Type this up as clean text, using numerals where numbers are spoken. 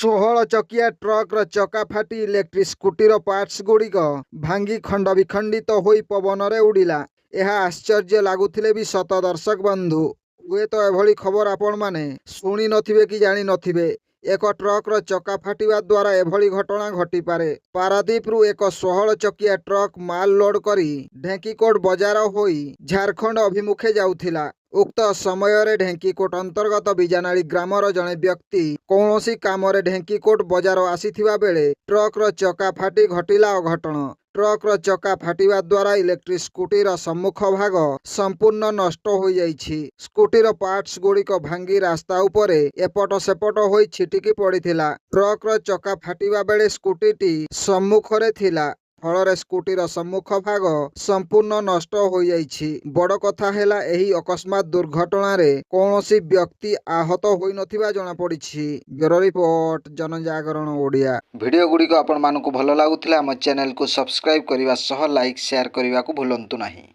16 ଚକିଆ ଟ୍ରକ୍ର ଚକା ଫାଟି ଇଲେକ୍ଟ୍ରିକ୍ ସ୍କୁଟିର ପାର୍ଟସ୍ ଗୁଡ଼ିକ ଭାଙ୍ଗି ଖଣ୍ଡ ବିଖଣ୍ଡିତ ହୋଇ ପବନରେ ଉଡ଼ିଲା। ଏହା ଆଶ୍ଚର୍ଯ୍ୟ ଲାଗୁଥିଲେ ବି ସତ ଦର୍ଶକ ବନ୍ଧୁ। ହୁଏତ ଏଭଳି ଖବର ଆପଣମାନେ ଶୁଣି ନଥିବେ କି ଜାଣି ନଥିବେ। ଏକ ଟ୍ରକ୍ର ଚକା ଫାଟିବା ଦ୍ୱାରା ଏଭଳି ଘଟଣା ଘଟିପାରେ। ପାରାଦୀପରୁ ଏକ 16 ଚକିଆ ଟ୍ରକ୍ ମାଲ ଲୋଡ୍ କରି ଢେଙ୍କିକୋଟ ବଜାର ହୋଇ ଝାରଖଣ୍ଡ ଅଭିମୁଖେ ଯାଉଥିଲା। ଉକ୍ତ ସମୟରେ ଢେଙ୍କିକୋଟ ଅନ୍ତର୍ଗତ ବିଜାନାଳି ଗ୍ରାମର ଜଣେ ବ୍ୟକ୍ତି କୌଣସି କାମରେ ଢେଙ୍କିକୋଟ ବଜାର ଆସିଥିବା ବେଳେ ଟ୍ରକ୍ର ଚକା ଫାଟି ଘଟିଲା ଅଘଟଣ। ଟ୍ରକ୍ର ଚକା ଫାଟିବା ଦ୍ୱାରା ଇଲେକ୍ଟ୍ରିକ୍ ସ୍କୁଟିର ସମ୍ମୁଖ ଭାଗ ସମ୍ପୂର୍ଣ୍ଣ ନଷ୍ଟ ହୋଇଯାଇଛି। ସ୍କୁଟିର ପାର୍ଟସ୍ ଗୁଡ଼ିକ ଭାଙ୍ଗି ରାସ୍ତା ଉପରେ ଏପଟ ସେପଟ ହୋଇ ଛିଟିକି ପଡ଼ିଥିଲା। ଟ୍ରକ୍ର ଚକା ଫାଟିବା ବେଳେ ସ୍କୁଟିଟି ସମ୍ମୁଖରେ ଥିଲା, ଫଳରେ ସ୍କୁଟିର ସମ୍ମୁଖ ଭାଗ ସମ୍ପୂର୍ଣ୍ଣ ନଷ୍ଟ ହୋଇଯାଇଛି। ବଡ଼ କଥା ହେଲା, ଏହି ଅକସ୍ମାତ୍ ଦୁର୍ଘଟଣାରେ କୌଣସି ବ୍ୟକ୍ତି ଆହତ ହୋଇନଥିବା ଜଣାପଡ଼ିଛି। Bureau report, Janajagarana Odia. Video ଗୁଡ଼ିକ ଆପଣମାନଙ୍କୁ ଭଲ ଲାଗୁଥିଲେ ଆମ ଚ୍ୟାନେଲକୁ ସବସ୍କ୍ରାଇବ୍ କରିବା ସହ ଲାଇକ୍ ସେୟାର କରିବାକୁ ଭୁଲନ୍ତୁ ନାହିଁ।